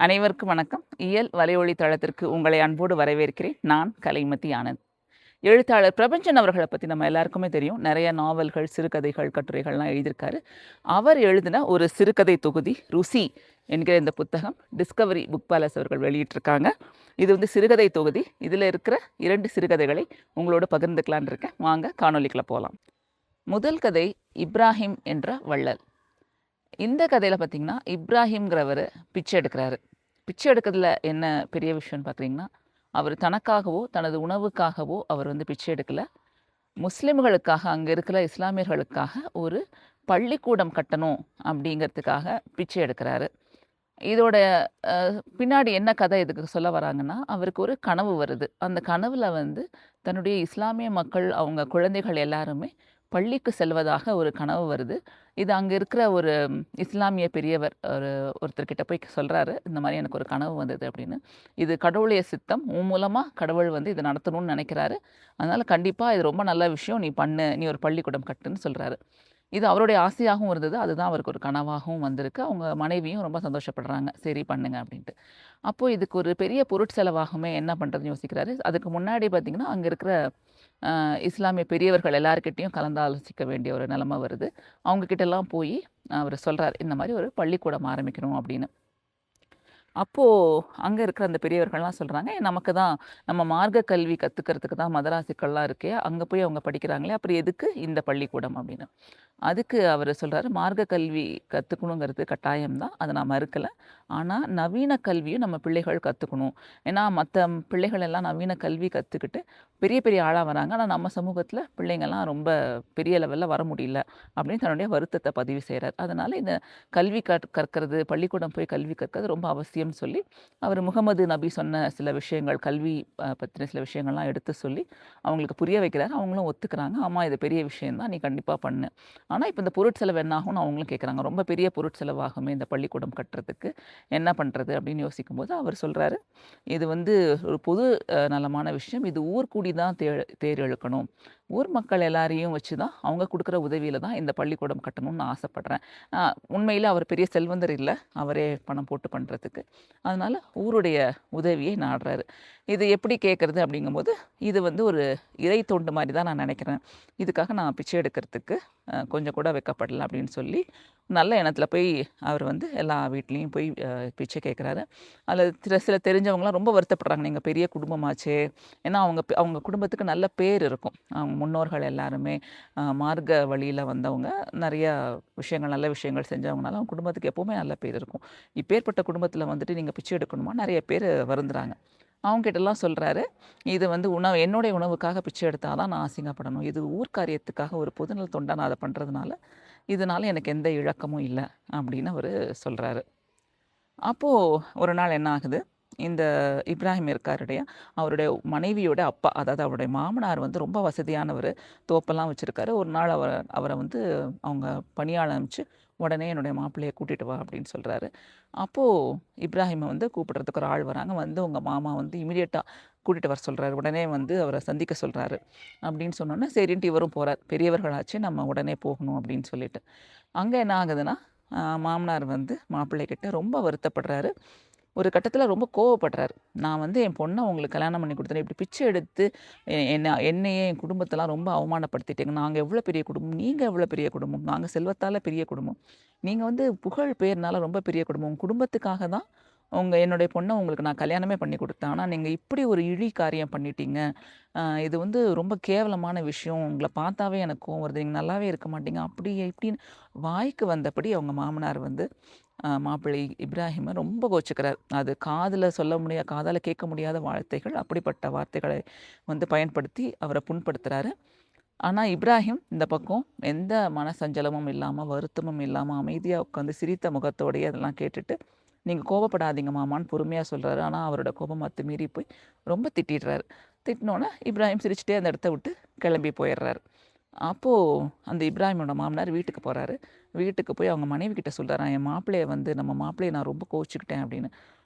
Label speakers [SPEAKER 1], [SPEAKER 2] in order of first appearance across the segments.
[SPEAKER 1] அனைவருக்கும் வணக்கம். இயல் வலையொலி தளத்திற்கு உங்களை அன்போடு வரவேற்கிறேன். நான் கலைமதி ஆனந்த். எழுத்தாளர் பிரபஞ்சன் அவர்கள பத்தி நம்ம எல்லாருக்குமே தெரியும். நெறைய நாவல்கள், சிறுகதைகள், கட்டுரைகள்லாம் எழுதியிருக்காரு. அவர் எழுதின ஒரு சிறுகதை தொகுதி "ருசி" என்கிற இந்த புத்தகம் டிஸ்கவரி புக் பேலஸ் அவர்கள் வெளியிட்டிருக்காங்க. இது சிறுகதை தொகுதி. இதில இருக்கிற 2 சிறுகதைகளை உங்களோடு பகிர்ந்துக்கலான்னு இருக்கேன். வாங்க காணொளிக்குள்ள போலாம். முதல் கதை இப்ராஹிம் என்ற வள்ளல். இந்த கதையில பார்த்தீங்கன்னா, இப்ராஹிம்ங்கிறவரு பிச்சை எடுக்கிறாரு. பிச்சை எடுக்கிறதுல என்ன பெரிய விஷயம்னு பார்க்குறீங்கன்னா, அவர் தனக்காகவோ, தனது உணவுக்காகவோ அவர் பிச்சை எடுக்கல. முஸ்லிம்களுக்காக, அங்க இருக்கிற இஸ்லாமியர்களுக்காக ஒரு பள்ளிக்கூடம் கட்டணும் அப்படிங்கிறதுக்காக பிச்சை எடுக்கிறாரு. இதோட அ பின்னாடி என்ன கதை இதுக்கு சொல்ல வராங்கன்னா, அவருக்கு ஒரு கனவு வருது. அந்த கனவுல தன்னுடைய இஸ்லாமிய மக்கள், அவங்க குழந்தைகள் எல்லாருமே பள்ளிக்கு செல்வதாக ஒரு கனவு வருது. இது அங்க இருக்கிற ஒரு இஸ்லாமிய பெரியவர் ஒருத்தர்கிட்ட போய் சொல்றாரு, "இந்த மாரி எனக்கு ஒரு கனவு வந்தது" அப்படின்னு. "இது கடவுளுடைய சித்தம். உன் மூலமா கடவுள் இத நடத்தணும்னு நெனைக்கிறாரு. அதனால கண்டிப்பா இது ரொம்ப நல்ல விஷயம். நீ பண்ணு. நீ ஒரு பள்ளிக்கூடம் கட்டுன்னு" சொல்றாரு. இது அவருடைய ஆசையாகவும் இருந்தது. அதுதான் அவருக்கு ஒரு கனவாகவும் வந்திருக்கு. அவங்க மனைவியும் ரொம்ப சந்தோஷப்படுறாங்க. "சரி பண்ணுங்க" அப்படின்ட்டு. அப்போ இதுக்கு ஒரு பெரிய பொருட்செலவாகுமே, என்ன பண்றதுன்னு யோசிக்கிறாரு. அதுக்கு முன்னாடி பார்த்தீங்கன்னா, அங்க இருக்கிற இஸ்லாமிய பெரியவர்கள் எல்லார்கிட்டயும் கலந்து ஆலோசிக்க வேண்டிய ஒரு நிலைமை வருது. அவங்க கிட்டலாம் போயி அவரு சொல்றாரு, "இந்த மாரி ஒரு பள்ளிக்கூடம் ஆரம்பிக்கணும்" அப்படின்னு. அப்போ அங்க இருக்கிற அந்த பெரியவர்கள்லாம் சொல்றாங்க, "நமக்கு தான் நம்ம மார்க்க கல்வி கத்துக்கிறதுக்கு தான் மதராசுக்கள்லாம் இருக்கே, அங்க போய் அவங்க படிக்கிறாங்களே, அப்புறம் எதுக்கு இந்த பள்ளிக்கூடம்?" அப்படின்னு. அதுக்கு அவரு சொல்றாரு, "மார்க்க கல்வி கத்துக்கணுங்கிறது கட்டாயம் தான். அத நான் மறுக்கல. ஆனா நவீன கல்வியும் நம்ம பிள்ளைகள் கத்துக்கணும். ஏன்னா மத்த பிள்ளைகள் எல்லாம் நவீன கல்வி கத்துக்கிட்டு பெரிய பெரிய ஆளா வராங்க. ஆனா நம்ம சமூகத்துல பிள்ளைங்கலாம் ரொம்ப பெரிய லெவல்ல வர முடியல." அப்படின்னு தன்னுடைய வருத்தத்த பதிவு செய்றார். அதனால இந்த கல்வி கற்கிறது, பள்ளிக்கூடம் போய் கல்வி கற்கிறது ரொம்ப அவசியம்னு சொல்லி, அவரு முகமது நபி சொன்ன சில விஷயங்கள், கல்வி பத்தின சில விஷயங்கள்லாம் எடுத்து சொல்லி, அவங்களுக்கு புரிய வைக்கிறாரு. அவங்களும் ஒத்துக்கிறாங்க. "ஆமா, இது பெரிய விஷயம் தான். நீ கண்டிப்பா பண்ணு. ஆனா, இப்ப இந்த பொருட்செலவு என்ன ஆகும்னு?" அவங்களும் கேட்குறாங்க. "ரொம்ப பெரிய பொருட்செலவாகுமே இந்த பள்ளிக்கூடம் கட்டுறதுக்கு. என்ன பண்றது?" அப்படின்னு யோசிக்கும்போது, அவர் சொல்றாரு, "இது ஒரு பொது நலமான விஷயம். இது ஊர் கூடி தான் தேர் இழுக்கணும். ஊர் மக்கள் எல்லாரையும் வச்சு தான், அவங்க குடுக்குற உதவியில தான் இந்த பள்ளிக்கூடம் கட்டணும்னு நான் ஆசைப்படுறேன்." அ உண்மையில அவர் பெரிய செல்வந்தர் இல்ல. அவரே பணம் போட்டு பண்றதுக்கு. அதனால ஊருடைய உதவியை நாடுறாரு. இது எப்படி கேட்கறது அப்படிங்கும்போது, இது ஒரு இறை தொண்டு மாரி தான் நான் நெனைக்கிறேன். இதுக்காக நான் பிச்சை எடுக்கிறதுக்கு கொஞ்சம் கூட வெட்கப்படல அப்படின்னு சொல்லி, நல்ல எண்ணத்தில போய் அவர் எல்லா வீட்லயும் போய் பிச்சை கேட்குறாரு. அதில சில தெரிஞ்சவங்கலாம் ரொம்ப வருத்தப்படுறாங்க. "நீங்க பெரிய குடும்பமாச்சே." ஏன்னா அவங்க குடும்பத்துக்கு நல்ல பேர் இருக்கும். அவங்க முன்னோர்கள் எல்லாருமே மார்க்க வழியில வந்தவங்க. நெறையா விஷயங்கள், நல்ல விஷயங்கள் செஞ்சவங்கனால அவங்க குடும்பத்துக்கு எப்பவுமே நல்ல பேர் இருக்கும். இப்பேற்பட்ட குடும்பத்தில நீங்க பிச்சை எடுக்கணுமா? நெறைய பேரு வருந்துறாங்க. அவங்ககிட்டலாம் சொல்றாரு, "இது என்னுடைய உணவுக்காக பிச்சை எடுத்தா தான் நான் அசிங்கப்படணும். இது ஊர் காரியத்துக்காக ஒரு பொதுநல தொண்டா நான் அத பண்றதுனால, இதனால எனக்கு எந்த இழக்கமும் இல்ல." அப்படின்னு அவரு சொல்றாரு. அப்போ ஒரு நாள் என்ன ஆகுது, இந்த இப்ராஹிம் இருக்காரு இல்லையா, அவருடைய மனைவியோட அப்பா, அதாவது அவருடைய மாமனார் ரொம்ப வசதியானவரு. தோப்பெல்லாம் வச்சிருக்காரு. ஒரு நாள் அவர அவங்க பணியாள அனுப்பிச்சு, "உடனே என்னுடைய மாப்பிள்ளைய கூட்டிட்டு வா" அப்படின்னு சொல்றாரு. அப்போ இப்ராஹிம கூப்பிடுறதுக்கு ஒரு ஆள் வராங்க. உங்க மாமா இமிடியேட்டா கூட்டிட்டு வர சொல்றாரு. உடனே அவர சந்திக்க சொல்றாரு. அப்படின்னு சொன்னோனே, சரின்ட்டு இவரும் போறார். பெரியவர்களாச்சே, நம்ம உடனே போகணும் அப்படின்னு சொல்லிட்டு. அங்க என்ன ஆகுதுன்னா, மாமனார் மாப்பிள்ளை கிட்ட ரொம்ப வருத்தப்படுறாரு. ஒரு கட்டத்தில ரொம்ப கோவப்படுறாரு. "நான் என் பொண்ண உங்களுக்கு கல்யாணம் பண்ணி குடுத்துட்டேன். இப்படி பிச்சை எடுத்து என்னையே, என் குடும்பத்தலாம் ரொம்ப அவமானப்படுத்திட்டீங்க. நாங்க எவ்வளோ பெரிய குடும்பம். நீங்க எவ்வளோ பெரிய குடும்பம். நாங்க செல்வத்தால பெரிய குடும்பம். நீங்க புகழ் பேர்னால ரொம்ப பெரிய குடும்பம். உங்க குடும்பத்துக்காக தான் என்னுடைய பொண்ண உங்களுக்கு நான் கல்யாணமே பண்ணி குடுத்தேன். ஆனா நீங்க இப்படி ஒரு இழி காரியம் பண்ணிட்டீங்க. இது ரொம்ப கேவலமான விஷயம். உங்கள பார்த்தாவே எனக்கு கோவம் வருது. நீங்க நல்லாவே இருக்க மாட்டீங்க." அப்படி இப்படின்னு வாய்க்கு வந்தபடி அவங்க மாமனார் மாப்பிள்ளை இப்ராஹிம ரொம்ப கோச்சுக்கிறார். அது காதால கேட்க முடியாத வார்த்தைகள். அப்படிப்பட்ட வார்த்தைகளை பயன்படுத்தி அவர புண்படுத்துறாரு. ஆனா இப்ராஹிம் இந்த பக்கம் எந்த மனசஞ்சலமும் இல்லாம, வருத்தமும் இல்லாம அமைதியா உட்காந்து சிரித்த முகத்தோடயே அதெல்லாம் கேட்டுட்டு, "நீங்க கோவப்படாதீங்க மாமான்னு" பொறுமையா சொல்றாரு. ஆனா அவரோட கோபம் அத்துமீறி போய் ரொம்ப திட்டிடுறாரு. திட்டினோனே இப்ராஹிம் சிரிச்சுட்டே அந்த இடத்த விட்டு கிளம்பி போயிடுறாரு. அப்போ அந்த இப்ராஹிமோட மாமனார் வீட்டுக்கு போறாரு. வீட்டுக்கு போய் அவங்க மனைவி கிட்ட சொல்றாராம், "என் மாப்பிள்ளைய நம்ம மாப்பிள்ளைய நான் ரொம்ப கோவிச்சுக்கிட்டேன்" அப்படின்னு.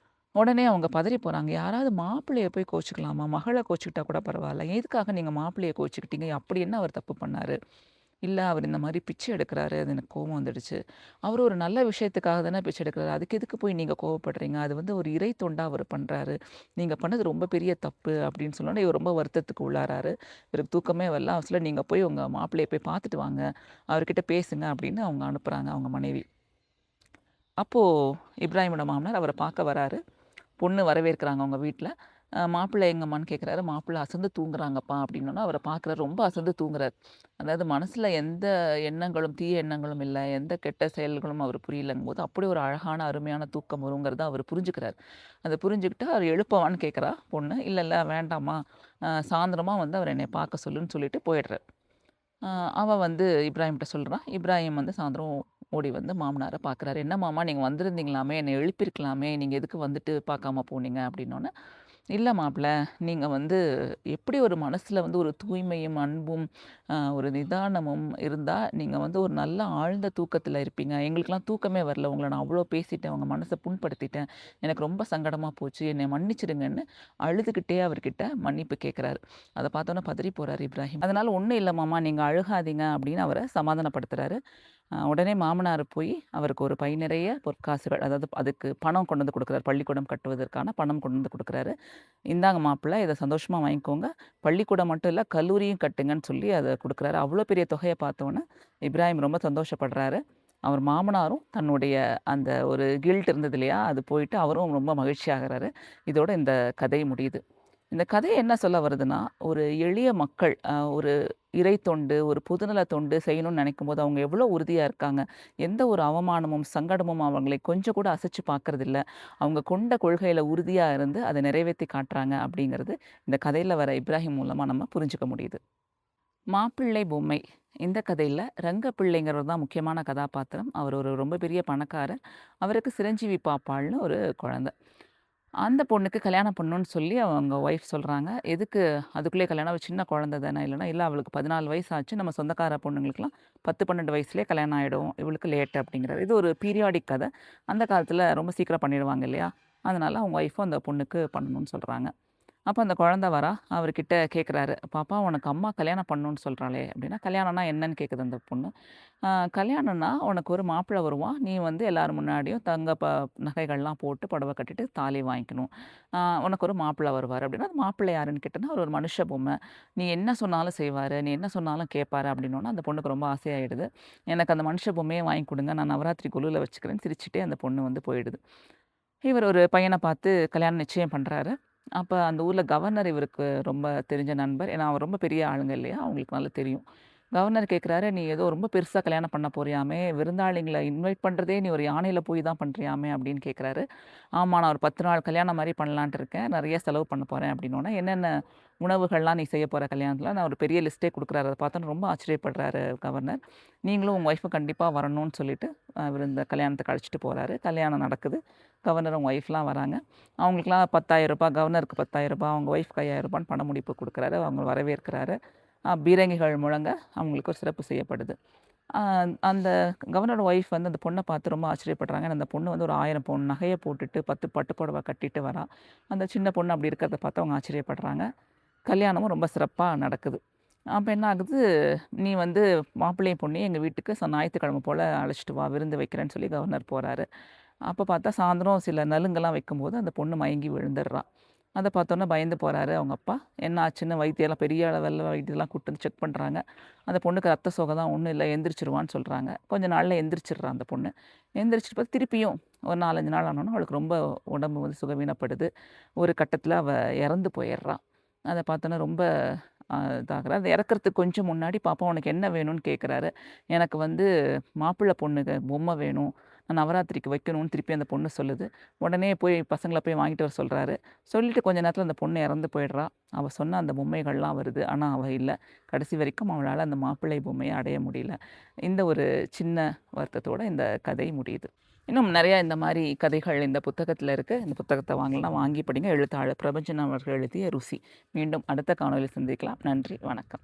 [SPEAKER 1] உடனே அவங்க பதறி போறாங்க. "யாராவது மாப்பிள்ளைய போய் கோவிச்சுக்கலாமா? மகள கோவிச்சுக்கிட்டா கூட பரவால்ல. எதுக்காக நீங்க மாப்பிள்ளைய கோவிச்சுக்கிட்டீங்க? அப்படி என்ன அவர் தப்பு பண்ணாரு?" இல்ல அவர் இந்த மாரி பிச்சை எடுக்குறாரு. அது எனக்கு கோவம் வந்துடுச்சு. அவரு ஒரு நல்ல விஷயத்துக்காக தானே பிச்சை எடுக்குறாரு. அதுக்கு எதுக்கு போய் நீங்க கோவப்படுறீங்க? அது வந்து ஒரு இறை தொண்டா அவரு பண்றாரு. நீங்க பண்ணது ரொம்ப பெரிய தப்பு அப்படின்னு சொன்னோனே, இவர் ரொம்ப வருத்தத்துக்கு உள்ளாராரு. இவருக்கு தூக்கமே வரல. அவசரத்துல நீங்க போய் உங்க மாப்பிள்ளைய போய் பார்த்துட்டு வாங்க. அவர்கிட்ட பேசுங்க அப்படின்னு அவங்க அனுப்புறாங்க அவங்க மனைவி. அப்போ இப்ராஹிமோட மாமனார் அவர பார்க்க வராரு. பொண்ணு வரவேற்கிறாங்க அவங்க வீட்ல. மாப்பிள்ளை எங்கம்மான்னு கேட்குறாரு. மாப்பிள்ளை அசந்து தூங்குறாங்கப்பா அப்படின்னோனே, அவர பார்க்குறாரு. ரொம்ப அசந்து தூங்குறாரு. அதாவது மனசுல எந்த எண்ணங்களும், தீய எண்ணங்களும் இல்ல. எந்த கெட்ட செயல்களும் அவரு புரியலங்கும்போது, அப்படி ஒரு அழகான, அருமையான தூக்கம் வருங்கிறத அவரு புரிஞ்சுக்கிறாரு. அத புரிஞ்சுகிட்டு அவரு எழுப்பவான்னு கேட்குறா பொண்ணு. இல்ல, இல்ல வேண்டாம்மா. சாயந்தரமா வந்து அவர என்னைய பார்க்க சொல்லுன்னு சொல்லிட்டு போயிடுறாரு. அ அவ வந்து இப்ராஹிம்ட்ட சொல்றா. இப்ராஹிம் வந்து சாயந்தரம் ஓடி வந்து மாமனார பார்க்குறாரு. "என்ன மாமா நீங்க வந்திருந்தீங்களாமே, என்னை எழுப்பியிருக்கலாமே, நீங்க எதுக்கு வந்துட்டு பார்க்காம போனீங்க?" அப்படின்னோனே, "இல்ல மாப்ள, நீங்க வந்து எப்படி ஒரு மனசுல வந்து ஒரு தூய்மையும், அன்பும், ஒரு நிதானமும் இருந்தா, நீங்க வந்து ஒரு நல்ல ஆழ்ந்த தூக்கத்துல இருப்பீங்க. எங்களுக்கெல்லாம் தூக்கமே வரல. உங்கள நான் அவ்ளோ பேசிட்டேன். உங்க மனச புண்படுத்திட்டேன். எனக்கு ரொம்ப சங்கடமா போச்சு. என்னை மன்னிச்சிடுங்கன்னு" அழுதுகிட்டே அவர்கிட்ட மன்னிப்பு கேட்குறாரு. அத பார்த்தோனே பதறி போறாரு இப்ராஹிம். "அதனால ஒண்ணும் இல்ல மாமா, நீங்க அழுகாதீங்க" அப்படின்னு அவர சமாதானப்படுத்துறாரு. உடனே மாமனார் போய் அவருக்கு ஒரு பை நிறைய பொற்காசுகள், அதாவது அதுக்கு பணம் கொண்டு வந்து குடுக்குறாரு. பள்ளிக்கூடம் கட்டுவதற்கான பணம் கொண்டு வந்து குடுக்குறாரு. "இந்தாங்க மாப்பிள்ளை, இத சந்தோஷமா வாங்கிக்கோங்க. பள்ளிக்கூடம் மட்டும் இல்ல, கல்லூரியும் கட்டுங்கன்னு" சொல்லி அத குடுக்குறாரு. அவ்ளோ பெரிய தொகைய பார்த்தோனே, இப்ராஹிம் ரொம்ப சந்தோஷப்படுறாரு. அவர் மாமனாரும் தன்னுடைய அந்த ஒரு கில்ட் இருந்தது இல்லையா? அது போயிட்டு அவரும் ரொம்ப மகிழ்ச்சி ஆகுறாரு. இதோட இந்த கதை முடியுது. இந்த கதை என்ன சொல்ல வருதுன்னா, ஒரு எளிய மக்கள் ஒரு இறை தொண்டு, ஒரு பொதுநல தொண்டு செய்யணும்னு நெனைக்கும்போது, அவங்க எவ்வளோ உறுதியா இருக்காங்க. எந்த ஒரு அவமானமும், சங்கடமும் அவங்களை கொஞ்சம் கூட அசச்சு பார்க்கறதில்ல. அவங்க கொண்ட கொள்கையில உறுதியா இருந்து, அத நிறைவேத்தி காட்டுறாங்க அப்படிங்கிறது, இந்த கதையில வர இப்ராஹிம் மூலமா நம்ம புரிஞ்சுக்க முடியுது. மாப்பிள்ளை பொம்மை. இந்த கதையில ரங்கப்பிள்ளைங்கிறவர் தான் முக்கியமான கதாபாத்திரம். அவர் ஒரு ரொம்ப பெரிய பணக்காரர். அவருக்கு சிரஞ்சீவி பாப்பாள்னு ஒரு குழந்தை. அந்த பொண்ணுக்கு கல்யாணம் பண்ணணும்னு சொல்லி அவங்க ஒய்ஃப் சொல்றாங்க. "எதுக்கு அதுக்குள்ளயே கல்யாணம்? அவ சின்ன குழந்தை தானே." இல்லன்னா, "இல்ல அவளுக்கு 14 வயசு ஆச்சு. நம்ம சொந்தக்கார பொண்ணுங்களுக்கெல்லாம் 10, 12 வயசுலயே கல்யாணம் ஆயிடும். இவளுக்கு லேட்" அப்படிங்கிறாரு. இது ஒரு பீரியாடிக் கதை. அந்த காலத்துல ரொம்ப சீக்கிரம் பண்ணிடுவாங்க இல்லையா? அதனால அவங்க ஒய்ஃபும் அந்த பொண்ணுக்கு பண்ணணும்னு சொல்றாங்க. அப்ப அந்த குழந்தை வரா. அவர்கிட்ட கேட்குறாரு, "பாப்பா உனக்கு அம்மா கல்யாணம் பண்ணணும்னு சொல்றாளே" அப்படின்னா, கல்யாணம்னா என்னன்னு கேட்குது அந்த பொண்ணு. கல்யாணம்னா உனக்கு ஒரு மாப்பிள்ளை வருவான். நீ வந்து எல்லார் முன்னாடியும் தங்க நகைகள்லாம் போட்டு புடவ கட்டிட்டு தாலி வாங்கிக்கணும். உனக்கு ஒரு மாப்பிள்ளை வருவாரு" அப்படின்னா, "அந்த மாப்பிள்ளை யாருன்னு கேட்டேன்னா, அவர் ஒரு மனுஷ பொம்மை. நீ என்ன சொன்னாலும் செய்வாரு. நீ என்ன சொன்னாலும் கேட்பாரு" அப்படின்னோன, அந்த பொண்ணுக்கு ரொம்ப ஆசையாயிடுது. "எனக்கு அந்த மனுஷ பொம்மையே வாங்கி குடுங்க. நான் நவராத்திரி கொலுவுல வச்சுக்கிறேன்னு" சிரிச்சுட்டே அந்த பொண்ணு வந்து போயிடுது. இவர் ஒரு பையன பார்த்து கல்யாணம் நிச்சயம் பண்றாரு. அப்ப அந்த ஊர்ல கவர்னர் இவருக்கு ரொம்ப தெரிஞ்ச நண்பர். ஏன்னா, அவர் ரொம்ப பெரிய ஆளுங்க இல்லையா? அவங்களுக்கு நல்லா தெரியும். கவர்னர் கேட்குறாரு, "நீ ஏதோ ரொம்ப பெருசா கல்யாணம் பண்ண போறியாமே! விருந்தாளிங்கள இன்வைட் பண்றதே நீ ஒரு யானையில போய் தான் பண்றியாமே!" அப்படின்னு கேட்குறாரு. "ஆமா, நான் ஒரு 10 நாள் கல்யாணம் மாரி பண்ணலான்ட்டு இருக்கேன். நெறைய செலவு பண்ண போறேன்" அப்படின்னோனே, "என்னென்ன உணவுகள்லாம் நீ செய்ய போற கல்யாணத்துல?" நான் ஒரு பெரிய லிஸ்ட்டே குடுக்குறாரு. அத பார்த்தோனே ரொம்ப ஆச்சரியப்படுறாரு கவர்னர். "நீங்களும் உங்க ஒய்ஃபும் கண்டிப்பா வரணும்னு" சொல்லிட்டு, அவரு இந்த கல்யாணத்துக்கு அழைச்சுட்டு போறாரு. கல்யாணம் நடக்குது. கவர்னர் அவங்க ஒய்ஃப்லாம் வராங்க. அவங்களுக்கெல்லாம் ரூ. 10,000 கவர்னருக்கு ரூ. 10,000 அவங்க ஒய்ஃப்க்கு ரூ. 5,000 பண முடிப்பு குடுக்குறாரு. அவங்க வரவேற்கிறாரு. பீரங்கிகள் முழங்க அவங்களுக்கு ஒரு சிறப்பு செய்யப்படுது. அ அந்த கவர்னரோட ஒய்ஃப் வந்து அந்த பொண்ண பார்த்து ரொம்ப ஆச்சரியப்படுறாங்க. ஏன்னா அந்த பொண்ணு வந்து ஒரு 1000 பவுன் நகைய போட்டுட்டு 10 பட்டு புடவ கட்டிட்டு வரா. அந்த சின்ன பொண்ணு அப்படி இருக்கிறத பார்த்து அவங்க ஆச்சரியப்படுறாங்க. கல்யாணமும் ரொம்ப சிறப்பா நடக்குது. அப்ப என்ன ஆகுது, "நீ வந்து மாப்பிள்ளையும் பொண்ணையும் எங்க வீட்டுக்கு ஞாயித்துக்கிழமை போல அழைச்சிட்டு வா, விருந்து வைக்கிறேன்னு" சொல்லி கவர்னர் போறாரு. அப்ப பார்த்தா சாயந்தரம் சில நலுங்கெல்லாம் வைக்கும்போது அந்த பொண்ணு மயங்கி விழுந்துடுறா. அத பார்த்தோன்னே பயந்து போறாரு அவங்க அப்பா. என்ன ஆச்சுன்னு வைத்தியர்லாம் பெரிய அளவுல வைத்தியர்லாம் கூட்டு வந்து செக் பண்றாங்க. அந்த பொண்ணுக்கு ரத்த சோகை தான் ஒண்ணும் இல்ல எந்திரிச்சுருவான்னு சொல்றாங்க. கொஞ்ச நாள்ல எந்திரிச்சிடுறா அந்த பொண்ணு. எந்திரிச்சுட்டு பார்த்து திருப்பியும் ஒரு 4, 5 நாள் ஆனோனே அவளுக்கு ரொம்ப உடம்பு வந்து சுகவீனப்படுது. ஒரு கட்டத்தில அவ இறந்து போயிடுறா. அத பார்த்தோன்னே ரொம்ப இதாகுறா. அது இறக்கறதுக்கு கொஞ்சம் முன்னாடி பாப்பா உனக்கு என்ன வேணும்னு கேட்குறாரு. எனக்கு வந்து மாப்பிள்ளை பொண்ணுக்கு பொம்மை வேணும். நான் நவராத்திரிக்கு வைக்கணும்னு திருப்பி அந்த பொண்ணு சொல்லுது. உடனே போய் பசங்கள போய் வாங்கிட்டு வர சொல்றாரு. சொல்லிட்டு கொஞ்ச நேரத்தில அந்த பொண்ணு இறந்து போயிடுறா. அவ சொன்ன அந்த பொம்மைகள்லாம் வருது. ஆனா அவ இல்ல. கடைசி வரைக்கும் அவளால அந்த மாப்பிள்ளை பொம்மைய அடைய முடியல. இந்த ஒரு சின்ன வருத்தத்தோட இந்த கதை முடியுது. இன்னும் நெறைய இந்த மாரி கதைகள் இந்த புத்தகத்தில இருக்கு. இந்த புத்தகத்த வாங்கலனா வாங்கி படிங்க. எழுத்தாளர் பிரபஞ்சன் அவர்கள் எழுதிய ருசி. மீண்டும் அடுத்த காணொளியில் சந்திக்கலாம். நன்றி, வணக்கம்.